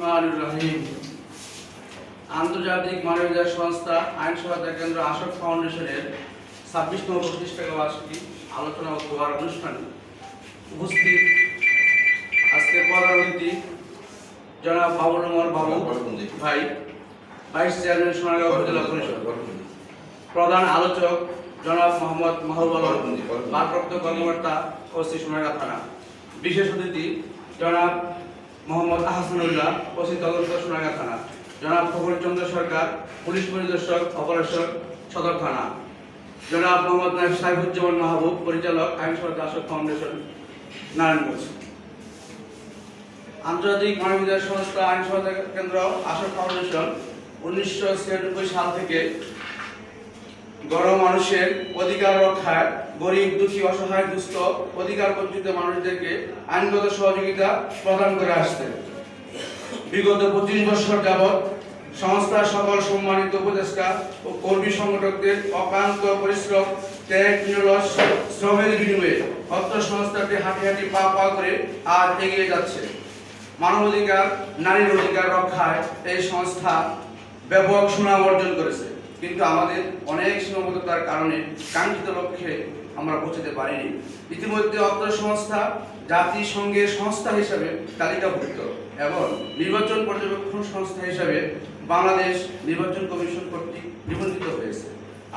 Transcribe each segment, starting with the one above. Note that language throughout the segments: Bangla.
রহমানির রহিম। আন্তর্জাতিক মানবাধিকার সংস্থা আইন সহায়তা কেন্দ্র আশোক ফাউন্ডেশনের 26তম প্রতিষ্ঠাতা বার্ষিকী আলোচনা ও দোয়ার অনুষ্ঠানে উপস্থিত আজকের প্রধান অতিথি জনাব বাবুল উমর বাবু ভাই, ভাইস চেয়ারম্যান সোনারগাঁও উপজেলা পরিষদ। প্রধান আলোচক জনাব মোহাম্মদ মাহবুব আলম, ভারপ্রাপ্ত কর্মকর্তা ওসি সোনারগাঁও থানা। বিশেষ অতিথি জনাব মোহাম্মদ আহসানুল্লাহ, ওসি তদন্ত সোনারগাঁও থানা। জনাব ফখরুল সরকার, পুলিশ পরিদর্শক অপারেশন সদর থানা। জনাব মোহাম্মদ নায়েব সাইফুজ্জামান মাহবুব, পরিচালক আইন সহায়তা আশোক ফাউন্ডেশন, নারায়ণগঞ্জ। আন্তর্জাতিক মানবাধিকার সংস্থা আইন সহায়তা কেন্দ্র আশোক ফাউন্ডেশন 1996 সাল থেকে গরিব মানুষের অধিকার রক্ষায় গরিব, দুঃখী, অসহায়, দুস্থ, অধিকার বঞ্চিত মানুষদেরকে আইনগত সহযোগিতা প্রদান করে আসছে। বিগত 25 বছর যাবৎ সংস্থার সকল সম্মানিত উপদেষ্টা ও কর্মী সংগঠকদের অক্লান্ত পরিশ্রম, ত্যাগ, নিরলস শ্রমের বিনিময়ে অত্র সংস্থাটি হাঁটি হাঁটি পা পা করে আজ এগিয়ে যাচ্ছে। মানবাধিকার, নারীর অধিকার রক্ষায় এই সংস্থা ব্যাপক সুনাম অর্জন করেছে, কিন্তু আমাদের অনেক সীমাবদ্ধতার কারণে কাঙ্ক্ষিত লক্ষ্যে আমরা পৌঁছতে পারিনি। ইতিমধ্যে অত্র সংস্থা জাতিসংঘের সংস্থা হিসাবে তালিকাভুক্ত এবং নির্বাচন পর্যবেক্ষণ সংস্থা হিসাবে বাংলাদেশ নির্বাচন কমিশন কর্তৃক নিবন্ধিত হয়েছে।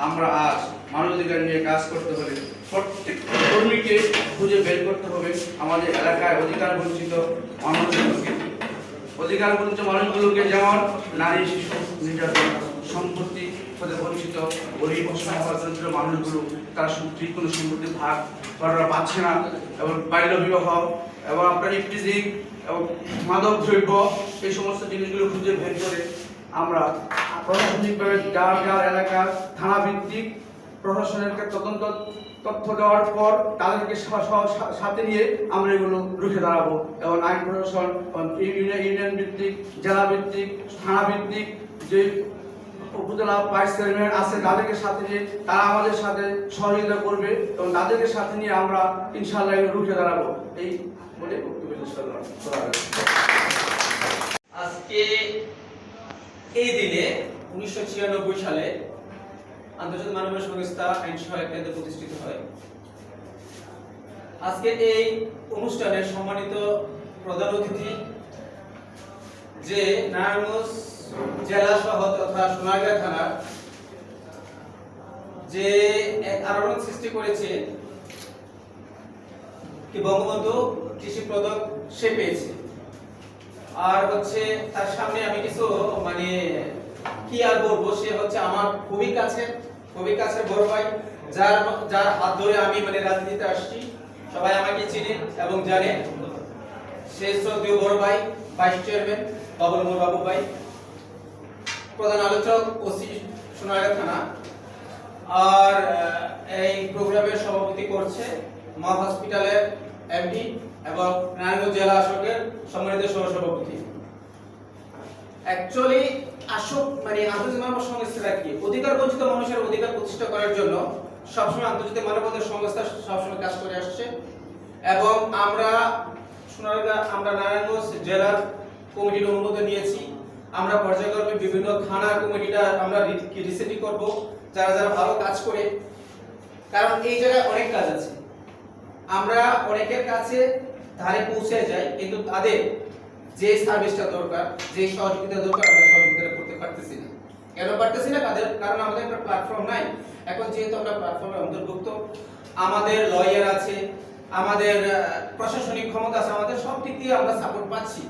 আমরা আজ মানবাধিকার নিয়ে কাজ করতে হলে প্রত্যেক কর্মীকে খুঁজে বের করতে হবে আমাদের এলাকায় অধিকার বঞ্চিত মানুষগুলোকে, যেমন নারী, শিশু নির্যাতন, সম্পত্তি হতে বঞ্চিত, গরিব, অসহায় মানুষগুলো তারা ঠিক কোনো সম্পত্তির ভাগ করা পাচ্ছে না, এবং বাল্য বিবাহ এবং আপনার ইফটিজিং এবং মাদক দ্রব্য, এই সমস্ত জিনিসগুলো খুঁজে বের করে আমরা প্রশাসনিকভাবে যার যার এলাকার থানা ভিত্তিক প্রশাসনের তদন্ত তথ্য দেওয়ার পর তাদেরকে সাথে নিয়ে আমরা এগুলো রুখে দাঁড়াবো। এবং আইন প্রশাসন ইউনিয়ন ভিত্তিক, জেলা ভিত্তিক, থানা ভিত্তিক যে উপজেলা ভাইস চেয়ারম্যান আছে তাদেরকে সাথে নিয়ে তারা আমাদের সাথে সহযোগিতা করবে এবং তাদেরকে সাথে নিয়ে আমরা ইনশাআল্লাহ রুখে দাঁড়াবো। এই বলে আজকে এই দিনে 1996 সালে আন্তর্জাতিক মানবাধিকার সংস্থা আইন সহায়তা কেন্দ্র প্রতিষ্ঠিত হয়। আজকে এই অনুষ্ঠানের সম্মানিত প্রধান অতিথি যে নারায়ণগঞ্জ জেলা সহ তথা সোনারগাঁও থানার যে এক আলোড়ন সৃষ্টি করেছে কি বঙ্গবন্ধু কৃষি পদক সে পেয়েছে। আর হচ্ছে তার সামনে আমি কিছু কি আর বলবো, সে হচ্ছে আমার খুবই কাছের বড় ভাই, যার হাত ধরে আমি রাজনীতিতে আসছি। সবাই আমাকে চিনে এবং জানে। সে শ্রদ্ধেয় বড় ভাই, ভাইস চেয়ারম্যান বাবুল উমর বাবু ভাই, প্রধান আলোচক ওসি সোনারগাঁও থানা। আর এই প্রোগ্রামের সভাপতি করছে মা হসপিটালের এমডি এবং নারায়ণগঞ্জ জেলা আশোকের সম্মানিত সহসভাপতি। অ্যাকচুয়ালি আশোক আন্তর্জাতিক মানব সংস্থা কি অধিকার বঞ্চিত মানুষের অধিকার প্রতিষ্ঠা করার জন্য সবসময় আন্তর্জাতিক মানবাধিকার সংস্থা সবসময় কাজ করে আসছে। এবং আমরা নারায়ণগঞ্জ জেলার কমিটির অনুমোদন নিয়েছি। আমরা পর্যায়ক্রমে বিভিন্ন থানা কমিটিটা আমরা রিসেন্টলি করব, যারা যারা ভালো কাজ করে। কারণ এই জায়গায় অনেক কাজ আছে, আমরা অনেকের কাছে ধারে পৌঁছে যাই, কিন্তু তাদের যে সার্ভিসটা দরকার, যে সহযোগিতা দরকার, আমরা সহযোগিতা করতে পারতেছি না। কেন পারতেছি না? কারণ আমাদের একটা প্ল্যাটফর্ম নাই। এখন যেহেতু আমরা প্ল্যাটফর্মের অন্তর্ভুক্ত, আমাদের লয়ার আছে, আমাদের প্রশাসনিক ক্ষমতা আছে, আমাদের সব দিক দিয়ে আমরা সাপোর্ট পাচ্ছি,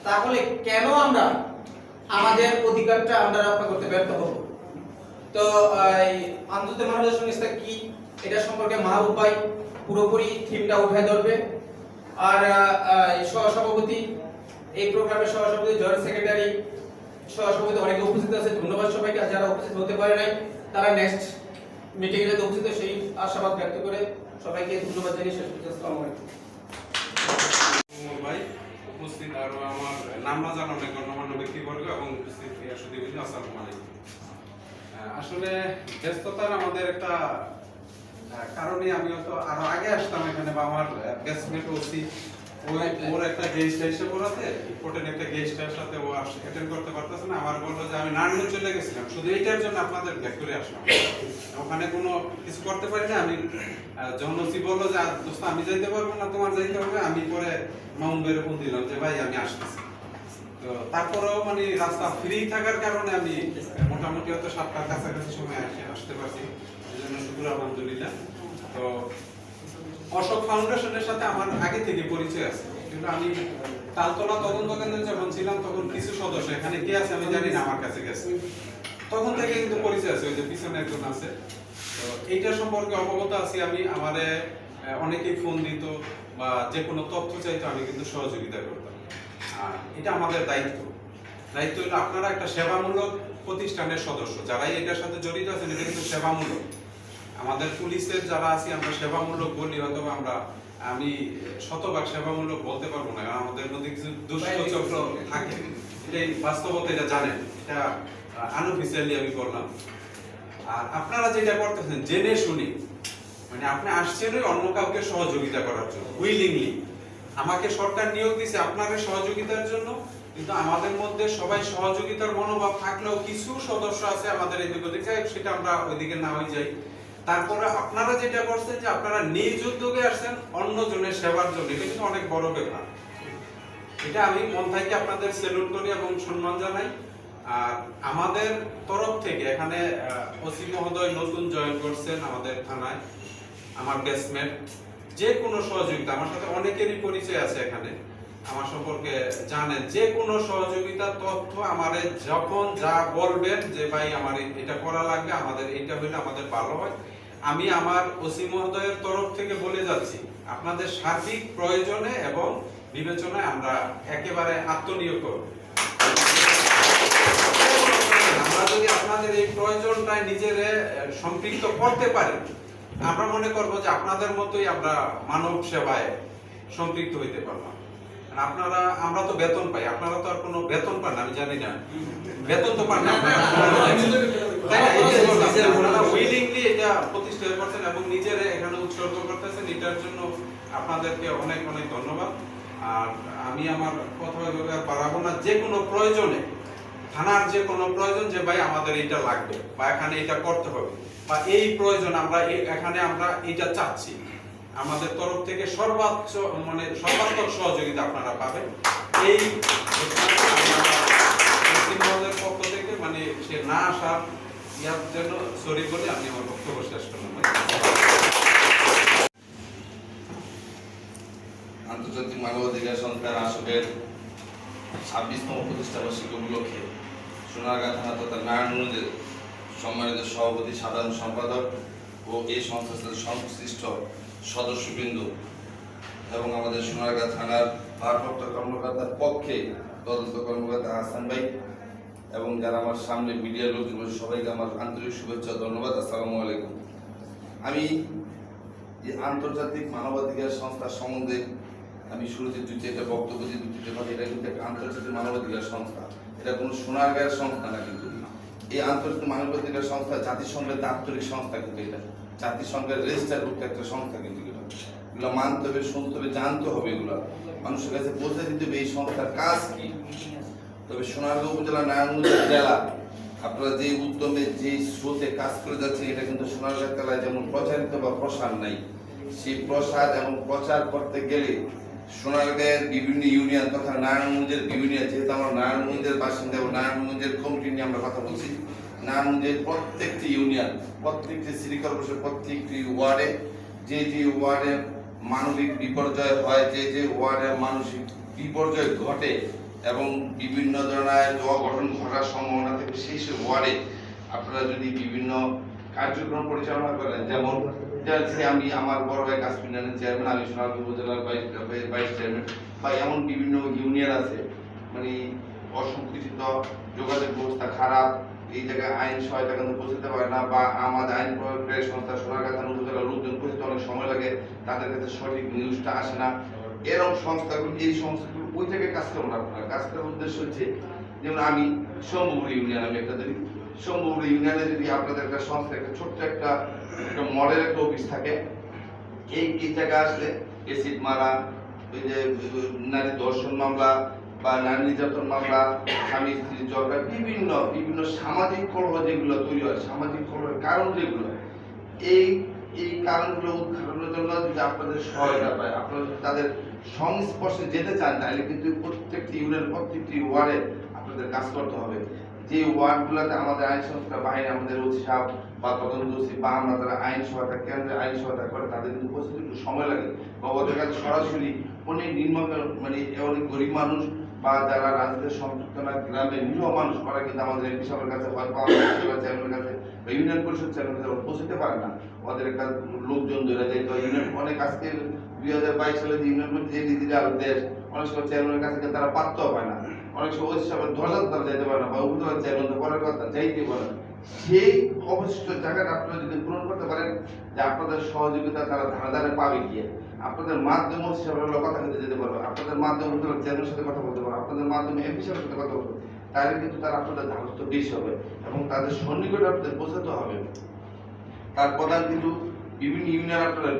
তাহলে কেন আমরা আমাদের অধিকারটা আমরা রক্ষা করতে ব্যর্থ হব? তো আন্তর্জাতিক মানবাধিকার সংস্থা কি এটা সম্পর্কে মাহবুব ভাই পুরোপুরি থিমটা উঠায় ধরবে। আর সহসভাপতি, এই প্রোগ্রামের সহসভাপতি, জয়েন্ট সেক্রেটারি, সহসভাপতি অনেকে উপস্থিত আছে। ধন্যবাদ সবাইকে। যারা উপস্থিত হতে পারে নাই তারা নেক্সট মিটিং এ উপস্থিত সেই আশাবাদ ব্যক্ত করে সবাইকে ধন্যবাদ জানিয়ে শেষ করছি। আসসালামু আলাইকুম। ভাই উপস্থিত আর আমার নাম না জানা অনেক গণ্যমান্য ব্যক্তিবর্গ এবং উপস্থিত সুধীবৃন্দ, আসসালামু আলাইকুম। আসলে ব্যস্ততার আমাদের একটা কারণে আমি হয়তো আরো আগে আসতাম এখানে, বা আমার ব্যাচমেট ওসি ওর একটা গেস্ট এসে পড়াতে ইম্পর্টেন্ট একটা গেস্টের সাথে ও অ্যাটেন্ড করতে পারতেছে না। আমার বললো যে আমি নারায়ণগঞ্জ চলে গেছিলাম, শুধু এইটার জন্য আপনাদের ব্যাক করে আসলাম, ওখানে কোনো কিছু করতে পারি না। আমি যখন ওসি বললো যে দোস্ত আমি যাইতে পারবো না, তোমার যাইতে হবে, আমি পরে মাউন্ট বের ফোন দিলাম যে ভাই আমি আসতেছি। তো তারপরেও মানে রাস্তা ফ্রি থাকার কারণে আমি মোটামুটি হয়তো 7টার কাছাকাছি সময় আসতে পারছি, এই জন্য শুক্র আলহামদুলিল্লাহ। তো অশোক ফাউন্ডেশনের সাথে আমার আগে থেকে পরিচয় আছে, কিন্তু আমি তালতলা তদন্ত কেন্দ্রে যখন ছিলাম তখন কিছু সদস্য এখানে কে আছে আমি জানি না, আমার কাছে গেছে, তখন থেকে কিন্তু পরিচয় আছে। ওই যে পিছনে একজন আছে, তো এইটা সম্পর্কে অবগত আছি আমি। আমারে অনেকেই ফোন দিত বা যে কোনো তথ্য চাইতো, আমি কিন্তু সহযোগিতা করতাম। আর এটা আমাদের দায়িত্ব হলো আপনারা একটা সেবামূলক প্রতিষ্ঠানের সদস্য, যারাই এটার সাথে জড়িত আছেন, এটা কিন্তু সেবামূলক। আমাদের পুলিশের যারা আছি আমরা সেবামূলক বলি, অথবা আমি শতভাগ সেবামূলক বলতে পারবো না, কারণ আমাদের মধ্যে কিছু দুষ্ট চক্র থাকে, এটাই বাস্তবতা, এটা জানেন, এটা আনঅফিসিয়ালি আমি করলাম। আর আপনারা যেটা করতেছেন জেনে শুনে, মানে আপনি আসছেন ওই অন্য কাউকে সহযোগিতা করার জন্য উইলিংলি। আমাকে সরকার নিয়োগ দিয়েছে আপনাদের সহযোগিতার জন্য, কিন্তু আমাদের মধ্যে সবাই সহযোগিতার মনোভাব থাকলেও কিছু সদস্য আছে আমাদের এদিক ওদিক, সেটা আমরা ওইদিকে না হয়ে যাই। তারপরে আপনারা যেটা করছেন যে আপনারা নিজ উদ্যোগে আসছেন অন্যজনের সেবার জন্য, এটা কিন্তু অনেক বড় ব্যাপার। এটা আমি মন থেকে আপনাদের স্যালুট করি এবং সম্মান জানাই। আর আমাদের তরফ থেকে এখানে ওসি মহোদয় নতুন জয়েন করছেন আমাদের থানায়, আমার ব্যাচমেট, যে কোনো সহযোগিতা, আমার সাথে অনেকেরই পরিচয় আছে এখানে, আমার সম্পর্কে জানেন, যে কোনো সহযোগিতা তথ্য আমারে যখন যা বলবেন যে ভাই আমার এটা করা লাগবে, আমাদের এটা হইলে আমাদের ভালো হয়, আমি আমার ওসি মহোদয়ের তরফ থেকে বলে যাচ্ছি আপনাদের সার্বিক প্রয়োজনে এবং বিবেচনায় আমরা একেবারে আত্মনিয়োগ করব। আমরা যদি আপনাদের এই প্রয়োজনটায় নিজেরে সম্পৃক্ত করতে পারি, আমরা মনে করব যে আপনাদের মতোই আমরা মানব সেবায় সম্পৃক্ত হইতে পারবো। আপনারা, আমরা তো বেতন পাই, আপনারা তো আর কোনো বেতন পান না, আমি জানি না, বেতন তো পান না, তাই না? আপনারা উইলিংলি এটা প্রতিষ্ঠা করছেন এবং নিজেরা এখানে উৎসর্গ করতেছেন, এটার জন্য আপনাদেরকে অনেক অনেক ধন্যবাদ। আর আমি আমার কথা ওইভাবে আর বাড়াবো না। যে কোনো প্রয়োজনে, থানার যে কোনো প্রয়োজন, যে ভাই আমাদের এটা লাগবে বা এখানে এটা করতে হবে বা এই প্রয়োজন আমরা এখানে আমরা এটা চাচ্ছি, আমাদের তরফ থেকে সর্বাত্মক সহযোগিতা আপনারা পাবেন। এই পক্ষ থেকে মানে সে না আসার ইয়ার জন্য সরি বলে আমি আমার বক্তব্য শেষ করলাম। আন্তর্জাতিক মানবাধিকার সংস্থার আসকের 26তম প্রতিষ্ঠাবার্ষিকী উপলক্ষে সোনারগাঁ থানা তথা নারায়ণগঞ্জের সম্মানিত সভাপতি, সাধারণ সম্পাদক ও এই সংস্থার সাথে সংশ্লিষ্ট সদস্যবৃন্দ এবং আমাদের সোনারগাঁ থানার ভারপ্রাপ্ত কর্মকর্তার পক্ষে তদন্ত কর্মকর্তা হাসান ভাই এবং যারা আমার সামনে মিডিয়ার লোকজন, সবাইকে আমার আন্তরিক শুভেচ্ছা, ধন্যবাদ। আসসালামু আলাইকুম। আমি এই আন্তর্জাতিক মানবাধিকার সংস্থা সম্বন্ধে আমি শুরুতে দুইটা বক্তব্য দিয়ে দুটি কথা, এটা কিন্তু একটা আন্তর্জাতিক মানবাধিকার সংস্থা, এটা কোনো সোনারগাঁয়ের সংস্থা না। কিন্তু এই আন্তর্জাতিক মানবাধিকার সংস্থা জাতিসংঘের দাপ্তরিক সংস্থা, কিন্তু এটা জাতিসংঘের রেজিস্টারভুক্ত একটা সংস্থা। কিন্তু এগুলো মানতে হবে, শুনতে হবে, জানতে হবে, এগুলো মানুষের কাছে পৌঁছে দিতে হবে এই সংস্থার কাজ কি। তবে সোনারগাঁও উপজেলা নারায়ণগঞ্জ জেলা আপনারা যে উদ্যমে যে স্রোতে কাজ করে যাচ্ছে, এটা কিন্তু সোনারগাঁ জেলায় যেমন প্রচারিত বা প্রসার নাই, সেই প্রসার এবং প্রচার করতে গেলে সোনারগাঁয়ের বিভিন্ন ইউনিয়ন তথা নারায়ণগঞ্জের বিভিন্ন, যেহেতু আমরা নারায়ণগঞ্জের বাসিন্দা এবং নারায়ণগঞ্জের কমিটি নিয়ে আমরা কথা বলছি, নারায়ণগঞ্জের প্রত্যেকটি ইউনিয়ন, প্রত্যেকটি সিটি কর্পোরেশন, প্রত্যেকটি ওয়ার্ডে যে যে ওয়ার্ডে মানবিক বিপর্যয় হয়, যে যে ওয়ার্ডে মানসিক বিপর্যয় ঘটে এবং বিভিন্ন ধরনের অঘটন ঘটার সম্ভাবনা থাকে, সেই সব ওয়ার্ডে আপনারা যদি বিভিন্ন কার্যক্রম পরিচালনা করেন, যেমন আমি আমার বড় ভাই কাশ্মীর চেয়ারম্যান, আমি সোনারগাঁও উপজেলার ভাইস চেয়ারম্যান, বা এমন বিভিন্ন ইউনিয়ন আছে মানে অসংকুচিত, যোগাযোগ ব্যবস্থা খারাপ, এই জায়গায় আইন সহায়তা কিন্তু পৌঁছতে পারে না, বা আমাদের আইন প্রয়োগকারী সংস্থা সোনারগাঁ থানা উপজেলার লোকজন পৌঁছতে অনেক সময় লাগে, তাদের কাছে সঠিক নিউজটা আসে না। এরকম সংস্থাগুলো, এই সংস্থাগুলো ওই জায়গায় কাজ করবো না। আপনারা কাজ করার উদ্দেশ্য হচ্ছে, যেমন আমি শম্ভুপুর ইউনিয়ন, আমি একটা ধরি, শম্ভুপুর ইউনিয়নে যদি আপনাদের একটা সংস্থা, একটা ছোট্ট একটা মডেল একটা অফিস থাকে, এই জায়গায় আসলে এসিড মারা, ওই যে নারী ধর্ষণ মামলা বা নারী নির্যাতন মামলা, স্বামী স্ত্রী ঝগড়া, বিভিন্ন বিভিন্ন সামাজিক কলহ যেগুলো তৈরি হয়, সামাজিক কলহের কারণ যেগুলো, এই এই কারণগুলো উদ্ঘাটনের জন্য যদি আপনাদের সহায়তা পায়, আপনারা যদি তাদের সংস্পর্শে যেতে চান, তাহলে কিন্তু প্রত্যেকটি ইউনিয়ন, প্রত্যেকটি ওয়ার্ডে আপনাদের কাজ করতে হবে। যে ওয়ার্ডগুলোতে আমাদের আইন সংস্থা বাহিনী, আমাদের ওসি সাহেব বা তদন্ত ওসি বা আমরা যারা আইন সহায়তা কেন্দ্রে আইন সহায়তা করে, তাদের কিন্তু প্রস্তুতি একটু সময় লাগে, বা ওদের কাছে সরাসরি অনেক নিম্ন মানে অনেক গরিব মানুষ বা যারা রাজনীতিতে সম্পৃক্ত না, গ্রামের নিরীহ মানুষ, ওরা কিন্তু আমাদের এমপি সাহেবের কাছে হয় পাওয়া চেয়ারম্যানের কাছে বা ইউনিয়ন পরিষদ চেয়ারম্যানের কাছে পৌঁছতে পারে না, ওদের একটা লোকজন ধরে যেতে হয়। ইউনিয়ন অনেক আজকে 2022 সালে যে ইউনিয়ন পরিষদ যে ডিজিটাল দেশ, অনেক সময় চেয়ারম্যানের কাছে তারা পাত্তাও পায় না, অনেক সময় ওই হিসাবে দরজা তারা যেতে পারে না, বা উপজেলা চেয়ারম্যান পরের কথা যাইতে পারে না। সেই অবশিষ্ট জায়গাটা আপনারা যদি পূরণ করতে পারেন, যে আপনাদের সহযোগিতা তারা ধারে ধারে পাবে গিয়ে, আপনাদের মাধ্যমে হিসাবে কথা বলতে যেতে পারবে, আপনাদের মাধ্যমে চেয়ারম্যানের সাথে কথা বলতে পারবে, আপনাদের মাধ্যমে এমপি সাহেবের সাথে কথা বলতে, তাহলে কিন্তু তারা আপনাদের ধারস্থ বেশি হবে এবং তাদের সন্নিকটে আপনাদের পৌঁছাতে হবে। তার প্রধান কিন্তু বিভিন্ন ইউনিয়ন আপনারা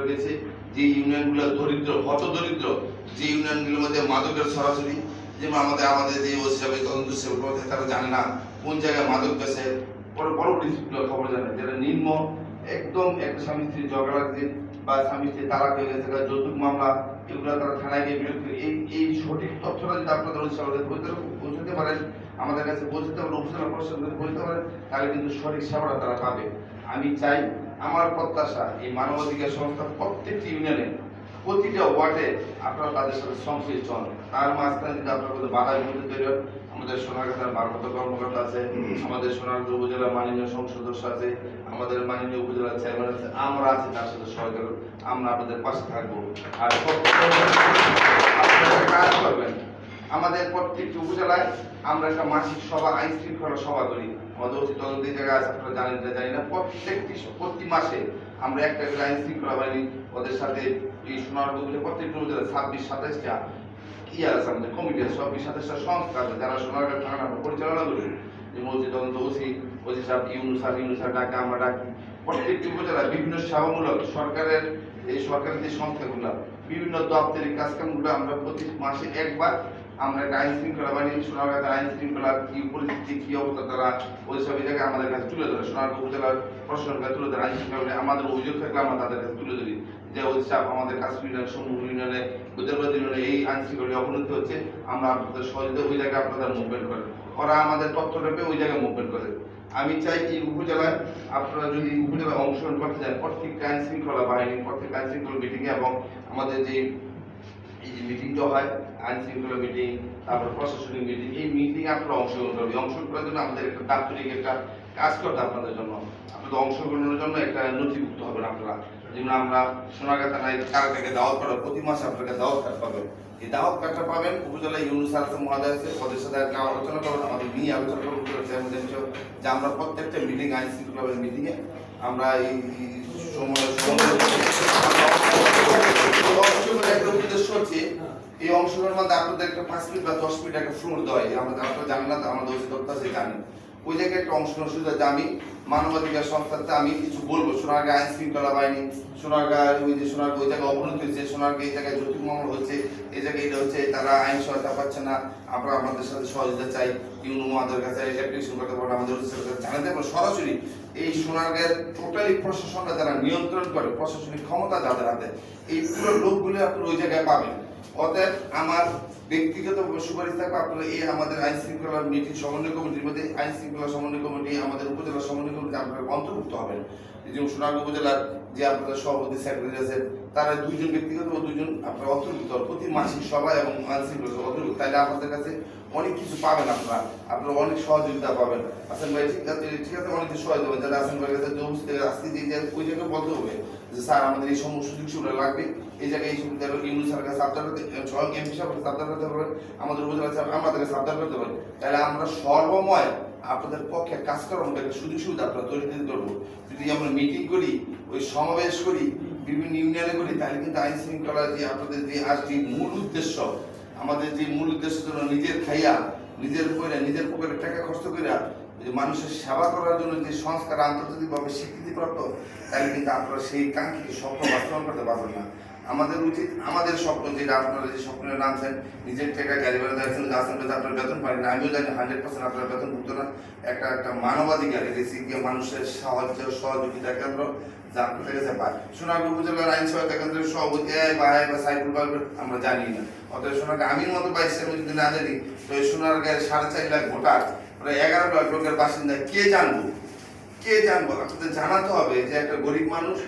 বেছে, যে ইউনিয়নগুলো দরিদ্র, হত দরিদ্র, যে ইউনিয়নগুলোর মধ্যে মাদকের সরাসরি, যেমন আমাদের যে ওসি সাহেব তদন্ত সেবক তারা জানে না কোন জায়গায় মাদক বেছে, পরবর্তী খবর জানে, যারা নিম্ন একদম একটা স্বামী স্ত্রী ঝগড়া বা স্বামী স্ত্রী তালাক হয়ে গেছে, যৌতুক মামলা, এগুলো তারা থানায় গিয়ে বিরক্তি, এই সঠিক তথ্যটা যদি আপনাদের ওসি সাহেব পৌঁছতে পারেন, আমাদের কাছে পৌঁছতে পারেন, উপজেলা প্রশাসন পৌঁছতে পারেন, তাহলে কিন্তু সঠিক সেবাটা তারা পাবে। আমি চাই, আমার প্রত্যাশা, এই মানবাধিকার সংস্থা প্রত্যেকটি ইউনিয়নে, প্রতিটা ওয়ার্ডে আপনারা তাদের সাথে সংশ্লিষ্ট হন। তার মাঝখানে যদি আপনার কোনো বাধা বিপত্তি তৈরি হয়, আমাদের সোনারগাঁর ভারপ্রাপ্ত কর্মকর্তা আছে, আমাদের সোনারগাঁ উপজেলা মাননীয় সংসদ সদস্য আছে, আমাদের মাননীয় উপজেলা চেয়ারম্যান আছে, আমরা আছি, তার সাথে সহযোগিতা আমরা আপনাদের পাশে থাকবো। আর আপনারা কাজ করবেন। আমাদের প্রত্যেকটি উপজেলায় আমরা একটা মাসিক সভা, আইন শৃঙ্খলা সভা করি, আমাদের অতি তদন্ত জায়গায় আছে, আপনারা জানেন না জানি না, প্রতি মাসে আমরা একটা আইন শৃঙ্খলা বাহিনী ওদের সাথে এই সোনারগাঁ প্রত্যেকটি উপজেলায় 26-27টা আছে, আমাদের কমিটি আছে, 26-27টা সংস্থা আছে যারা সোনারগাঁ থানা পরিচালনা করি, যেমন অতি তদন্ত ওসি সাহেব, ইউনুস ডাকে আমরা ডাকি। প্রত্যেকটি উপজেলায় বিভিন্ন সেবামূলক সরকারের যে সংস্থাগুলো, বিভিন্ন দপ্তরিক কাজকামগুলো আমরা প্রতি মাসে একবার আমরা একটা আইন শৃঙ্খলা বাহিনী, সোনারগাঁ আইন শৃঙ্খলার কি পরিস্থিতি, কি অবস্থা, তারা ওই সব জায়গায় আমাদের কাছে তুলে ধরে, সোনারগাঁ উপজেলার প্রশাসনের কাছে তুলে ধরে, আইন শৃঙ্খলা আমাদের অভিযোগ থাকলে আমরা তাদের কাছে তুলে ধরি যে ওই চাপ আমাদের কাশ্মীর ইউনিয়ন, সমূহ ইউনিয়নে, উত্তরপ্রদেশ ইউনিয়নে এই আইন শৃঙ্খলা অবনতি হচ্ছে, আমরা আপনাদের সহযোগিতা ওই জায়গায় আপনাদের মুভমেন্ট করেন, ওরা আমাদের তথ্যটা পেয়ে ওই জায়গায় মুভমেন্ট করে। আমি চাই এই উপজেলায় আপনারা যদি উপজেলায় অংশগ্রহণ করতে চান, প্রত্যেকটা আইন শৃঙ্খলা বাহিনী, প্রত্যেক আইন শৃঙ্খলা মিটিংয়ে এবং আমাদের যে এই যে মিটিংটা হয়, আইন শৃঙ্খলা মিটিং, তারপর প্রশাসনিক মিটিং, এই মিটিংয়ে আপনারা অংশগ্রহণ করবেন। অংশগ্রহণ করার জন্য আমাদের একটা দাপ্তরিক একটা কাজ করতে আপনাদের জন্য, আপনাদের অংশগ্রহণের জন্য একটা নথিভুক্ত হবেন আপনারা, যেমন আমরা সোনারগাঁ থানায় কারটাকে দাওয়াত করা, প্রতি মাসে আপনাকে দাওয়াত কার্ড পাবেন। এই দাওয়াত কার্ডটা পাবেন, উপজেলা ইউনুস আছে, মহোদয় আছে, ওদের সাথে আলোচনা করবেন, আমাদের নিয়ে আলোচনা করবেন যে আমরা প্রত্যেকটা মিটিং, আইন শৃঙ্খলা মিটিংয়ে আমরা এই সময় একটা উদ্দেশ্য হচ্ছে এই অংশগ্রহণের মধ্যে আপনাদের একটা 5 মিনিট বা 10 মিনিট একটা ফ্লোর দেওয়া, আমাদের আপনারা জানেন না, আমাদের ওই দপ্তর আছে জানেন, ওই জায়গায় একটা অংশগ্রহণ সুবিধা, যে আমি মানবাধিকার সংস্থাতে আমি কিছু বলবো, সোনারগাঁ আইন শৃঙ্খলা বাহিনী, সোনারগাঁ ওই যে সোনারগাঁ ওই জায়গায় অবনতি হচ্ছে, সোনারগাঁ এই জায়গায় যৌতুক মামলা হচ্ছে, এই জায়গায় এটা হচ্ছে, তারা আইন সহায়তা পাচ্ছে না, আমরা আমাদের সাথে সহযোগিতা চাই, ইউনো আমাদের কাছে অ্যাপ্লিকেশন করতে পারবো, আমাদের জানাতে পারবো সরাসরি। এই সোনারগাঁয়ের টোটালি প্রশাসনটা যারা নিয়ন্ত্রণ করে, প্রশাসনিক ক্ষমতা যাদের হাতে, এই পুরো লোকগুলো আপনারা ওই জায়গায় পাবেন। অতএব আমার ব্যক্তিগত সুপারিশ থাকবে, আপনারা এই আমাদের আইন শৃঙ্খলা মিটিং সমন্বয় কমিটির মধ্যে, আইন শৃঙ্খলা সমন্বয় কমিটি, আমাদের উপজেলা সমন্বয় কমিটি আপনারা অন্তর্ভুক্ত হবেন। যেমন সোনারগাঁ উপজেলার যে আপনাদের সভাপতি সেক্রেটারি আছে, তারা 2 জন ব্যক্তিগত ও 2 জন আপনারা অন্তর্ভুক্ত, প্রতি মাসিক সভা এবং আইন শৃঙ্খলা অন্তর্ভুক্ত, তাইলে আপনাদের কাছে অনেক কিছু পাবেন, আপনারা অনেক সহযোগিতা পাবেন। আসেন ভাই, ঠিক আছে, অনেক কিছু সহযোগিতা পাবেন, যারা আসেন ভাইয়ের কাছে আজকে যে ওই জায়গায় বলতে হবে যে স্যার আমাদের এই সমস্ত সুযোগ সুবিধা লাগবে, এই জায়গায় এই সুবিধা ইউনুস সরকার সাবধান করতে, স্বয়ং এমপি সাহেব সাবধান করতে পারবেন, আমাদের উপজেলা সাহেব আমাদেরকে সাবধান করতে পারবেন, তাহলে আমরা সর্বময় আপনাদের পক্ষে কাজ করার মধ্যে একটা সুযোগ সুবিধা আপনারা তৈরি করবো। যদি আমরা মিটিং করি, ওই সমাবেশ করি, বিভিন্ন ইউনিয়নে করি, তাহলে কিন্তু আইন শৃঙ্খলা যে আপনাদের যে আজকে মূল উদ্দেশ্য, আমাদের যে মূল উদ্দেশ্যের জন্য নিজের খাইয়া, নিজের পকেটে টাকা খরচ করে যে মানুষের সেবা করার জন্য যে সংস্কার আন্তর্জাতিকভাবে স্বীকৃতিপ্রাপ্ত, তাহলে কিন্তু আপনারা সেই কাঙ্ক্ষিত স্বপ্ন বাস্তবায়ন করতে পারবেন না। আমাদের উচিত আমাদের স্বপ্ন, যেটা আপনারা যে স্বপ্নের নামছেন, নিজের টাকা গাড়ি ভাড়া যাচ্ছেন, যাচ্ছেন আপনার বেতন পাই না, আমিও জানি 100% আপনার বেতন ভুগতো না। একটা মানবাধিকার, এটি মানুষের সাহায্য সহযোগিতা কেন্দ্র যা আপনাদের কাছে পায়। সোনারগাঁ উপজেলার আইন সহায়তা কেন্দ্রের সভাপতি বা সাইফুল ভাই আমরা জানি না। অতএব সোনারগাঁ আমির মতো বাইশের যদি না জানি, তো এই সোনারগাঁয়ের 4.5 লাখ ভোটার, প্রায় 11 লাখ লোকের বাসিন্দা কে জানবো? আপনাদের জানাতে হবে যে একটা গরিব মানুষ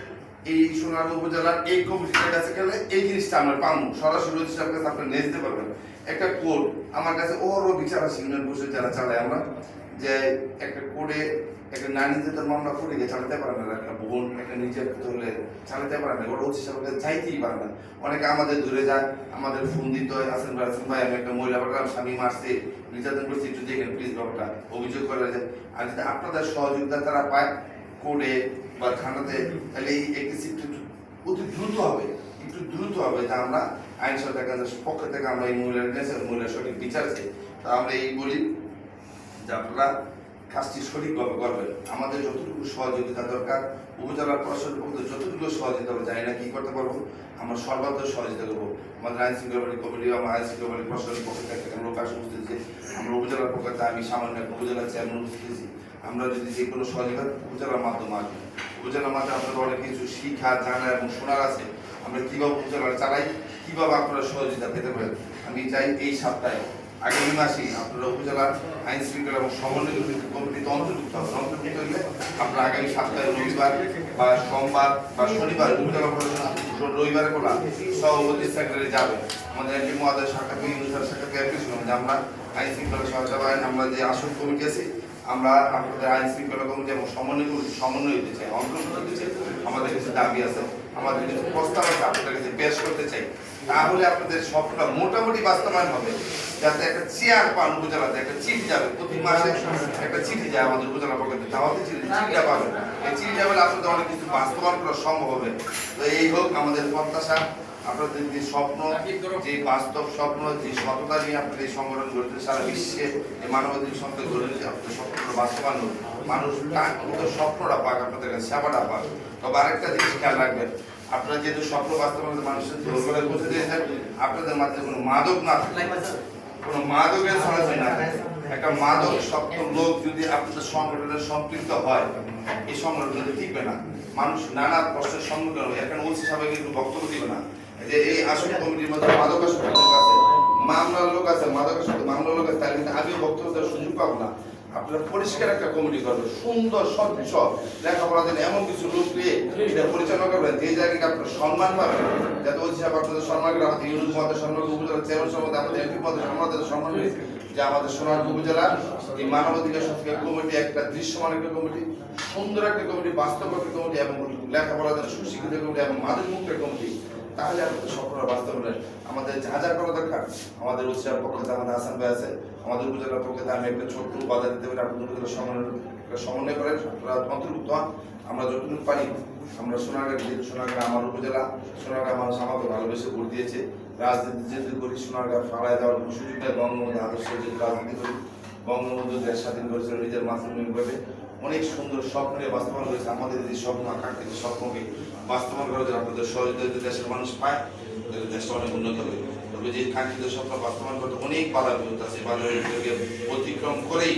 এই সোনারগাঁ উপজেলার এই কমিটির কাছে গেলে এই জিনিসটা আমরা পাবো, সরাসরি হিসাবের কাছে আপনি নিয়ে যেতে পারবেন। একটা কোড আমার কাছে ওরও বিচার আছে, ইউনিয়ন বসে যারা চালায় আমরা, যে একটা কোডে একটা নারী নির্যাতন মামলা করে গিয়ে চালাতে পারে না, একটা বোন একটা নির্যাতিত হলে চালাতে পারে না, ওরা হচ্ছে সবাইকে চাইতেই পারে না। অনেকে আমাদের দূরে যায়, আমাদের ফোন দিতে হয়, আসেন ভাই আমি একটা মহিলা পাঠালাম, স্বামী মারছে, নির্যাতন করছে, একটু দেখেন প্লিজ ব্যাপারটা, অভিযোগ করে যায়। আর যদি আপনাদের সহযোগিতা তারা পায় কোর্টে বা থানাতে, তাহলে এই কেস অতি দ্রুত হবে, একটু দ্রুত হবে, যে আমরা আইন সহায়তা কেন্দ্রের পক্ষ থেকে আমরা এই মহিলার সঠিক বিচার চাই। তা আমরা এই বলি যে আপনারা কাজটি সঠিকভাবে করবেন। আমাদের যতটুকু সহযোগিতা দরকার, উপজেলার প্রশাসনের পক্ষ থেকে যতটুকু সহযোগিতা আমরা জানি না কি করতে পারবো, আমরা সর্বাত্মক সহযোগিতা করবো। আমাদের আইন শৃঙ্খলা কমিটি, আমার আইন শৃঙ্খলা প্রশাসনের পক্ষ থেকে একটা লোক আসে উপস্থিত হয়েছে, আমরা উপজেলার পক্ষ থেকে আমি সামান্য একটা উপজেলার চেয়ারম্যান উপস্থিত হয়েছি। আমরা যদি যে কোনো সহযোগিতা উপজেলার মাধ্যমে আসবো, উপজেলার মাধ্যমে আপনাদের অনেক কিছু শিক্ষা জানা এবং শোনার আছে, আমরা কীভাবে উপজেলার চালাই, কীভাবে আপনারা সহযোগিতা পেতে পারেন। আমি চাই এই সপ্তাহে আগামী মাসেই আপনারা উপজেলার আইন শৃঙ্খলা এবং সমন্বয় কমিটিতে অন্তর্ভুক্ত হবেন। অন্তর্ভুক্ত হলে আপনারা আগামী সপ্তাহে রবিবার বা সোমবার বা শনিবার উপজেলা প্রশাসন রবিবারে খোলা সভাপতি সেক্রেটারি যাবে। আমাদের একটি মহাদের শাখা থেকে ইউনিভার্সাল শাখা থেকে একটি শুনুন যে আমরা আইন শৃঙ্খলা সহায়তা আইন আমরা যে আসন কমিটি আছি, আমরা আপনাদের আইন শৃঙ্খলা কমিটি এবং সমন্বয় হতে চাই, অন্তর্ভুক্ত হতে চাই। আমাদের কিছু দাবি আছে, আমাদের কিছু প্রস্তাব আছে, আপনাদের কাছে পেশ করতে চাই। তাহলে আপনাদের স্বপ্নটা মোটামুটি বাস্তবায়ন হবে, যাতে একটা চেয়ার পান উপজেলাতে, একটা চিঠি যাবে প্রতি মাসে, একটা চিঠি যায় আমাদের উপজেলা পক্ষে, তাহলে চিঠিটা পাবেন। এই চিঠিটা পেলে আপনাদের অনেক কিছু বাস্তবায়ন করা সম্ভব হবে। তো এই হোক আমাদের প্রত্যাশা, আপনাদের যে স্বপ্ন, যে বাস্তব স্বপ্ন, যে সততা নিয়ে আপনাদের এই সংগঠন গড়েছে, সারা বিশ্বে এই মানবাধিকার সংস্থা গড়েছে, আপনাদের স্বপ্নটা বাস্তবায়ন হোক, মানুষ কাঙ্ক্ষিত স্বপ্নটা পাক, আপনাদের কাছে সেবাটা পাক। তবে আরেকটা জিনিস খেয়াল রাখবেন, আপনারা যেহেতু স্বপ্ন বাস্তবায়ন মানুষের দোরগোড়ায় পৌঁছে দিয়েছেন, আপনাদের মাঝে কোনো মাদক না থাকে, কোনো মাদকের ছড়াছড়ি না থাকে। একটা মাদক শক্ত লোক যদি আপনাদের সংগঠনের সম্পৃক্ত হয়, এই সংগঠন টিকবে না, মানুষ নানা কষ্টের সম্মুখীন হবে। এখন ওসি সাহেব কিন্তু বক্তব্য দিবে না যে এই আসন কমিটির মধ্যে মাদকাসক্ত লোক আছে, মামলার লোক আছে, মাদকাসক্ত মামলার লোক আছে, তাহলে কিন্তু আমিও বক্তব্য দেওয়ার সুযোগ পাবো না। আপনারা পরিষ্কার একটা কমিটি করবেন, সুন্দর স্বচ্ছ লেখাপড়া দিন, এমন কিছু লোক দিয়ে এটা পরিচালনা করবেন যে জায়গায় আপনার সম্মান পাবেন, যাতে ওই হিসাবে আপনাদের সম্মান করে, আমাদের ইউনিট মধ্যে সম্মান, উপজেলার চেয়ারম্যান সম্বন্ধে আমাদের এমপি মধ্যে আমাদের সম্মান রয়েছে, যে আমাদের সোনারগাঁ উপজেলার এই মানবাধিকার সংস্কার কমিটি একটা দৃশ্যমান একটা কমিটি, সুন্দর একটা কমিটি, বাস্তব একটা কমিটি এবং লেখাপড়া দিন সুশিক্ষিত কমিটি এবং মাদক মুক্ত কমিটি। তাহলে আমাদের স্বপ্নটা বাস্তবায়ন। আমাদের যা যা করা দরকার, আমাদের উপজেলার পক্ষ থেকে আমাদের হাসান ভাই আছে, আমাদের উপজেলার পক্ষ থেকে আমি একটা ছোট্ট বাধা দিতে পারি, আপনাদের উপজেলার সমন্বয় করেন, আপনারা অন্তর্ভুক্ত হন। আমরা যতটুকু পারি, আমরা সোনারগাঁ, যেহেতু সোনারগাঁ আমার উপজেলা, সোনারগাঁ মানুষ আমাকে ভালোবেসে ভোট দিয়েছে, রাজনীতি যেহেতু করি, সোনারগাঁ ফাড়ায় যাওয়ার কোনো সুযোগ নেই, বঙ্গবন্ধু আদর্শ যেহেতু রাজনীতি করি, বঙ্গবন্ধু দেশ স্বাধীন করেছিল নিজের মাতৃভূমিভাবে, অনেক সুন্দর স্বপ্ন বাস্তবায়ন করেছে। আমাদের যে স্বপ্ন, আকাঙ্ক্ষিত স্বপ্নকে বাস্তবায়ন করার জন্য আপনাদের সহযোগিতা দেশের মানুষ পায়, দেশটা অনেক উন্নত হবে। তবে যে কাঙ্ক্ষিত স্বপ্ন বাস্তবায়ন করতে অনেক বাধা বিপত্তি আছে, বাধা বিপত্তিকে অতিক্রম করেই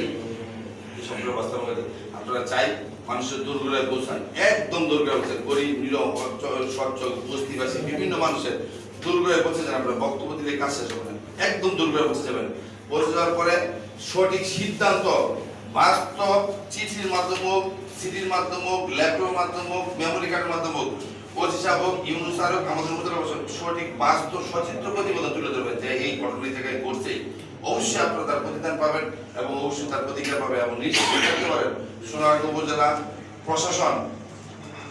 এই স্বপ্ন বাস্তবায়ন করতে আপনারা চাই মানুষের দূরগোড়ায় পৌঁছান, একদম দূরগোড়ায় পৌঁছান, গরিব নিরহ স্বচ্ছ বস্তিবাসী বিভিন্ন মানুষের দূরগোড়ায় পৌঁছে যান। আপনারা বক্তব্য দিলে কাজ শেষ হবে না, একদম দূরগোড়ায় পৌঁছে যাবেন। পৌঁছে যাওয়ার পরে সঠিক সিদ্ধান্ত বাস্তব চিঠির মাধ্যমে হোক, সিডির মাধ্যমে হোক, ল্যাপটপের মাধ্যমে হোক, মেমোরি কার্ডের মাধ্যমে হোক, ওসি সাহেব হোক, ইউনুস স্যার হোক, আমাদের মধ্যে সঠিক বাস্তব সচিত্র প্রতিবেদন তুলে ধরবেন যে এই ঘটনা থেকে করছে। অবশ্যই আপনারা তার প্রতিদান পাবেন এবং অবশ্যই তার প্রতিক্রিয়া পাবেন এবং নিশ্চিত থাকতে পারেন সোনারগাঁ উপজেলা প্রশাসন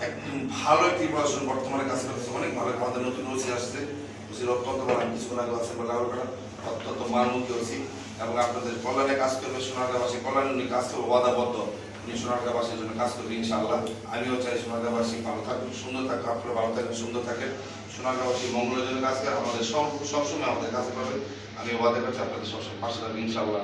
একদম ভালো একটি প্রশাসন বর্তমানে কাজ করতেছে, অনেক ভালো। আমাদের নতুন ওসি আসছে, ওসির অত্যন্ত ভালো, কিছুক্ষণ আগে আছে বলে অত্যন্ত মানমুখী ওসি এবং আপনাদের কল্যাণে কাজ করবে, সোনারগাঁবাসী কল্যাণে উনি কাজ করবে, ওয়াদাবদ্ধ, উনি সোনারগাঁবাসীর জন্য কাজ করবে ইনশাআল্লাহ। আমিও চাই সোনারগাঁবাসী ভালো থাকুক, সুন্দর থাকুক, আপনারা ভালো থাকেন, সুন্দর থাকেন, সোনারগাঁবাসী মঙ্গলের জন্য কাজ করে, আমাদের সবসময় আমাদের কাছে পাবেন। আমি ওয়াদা করছি আপনাদের সবসময় পাশে থাকবেন ইনশাআল্লাহ।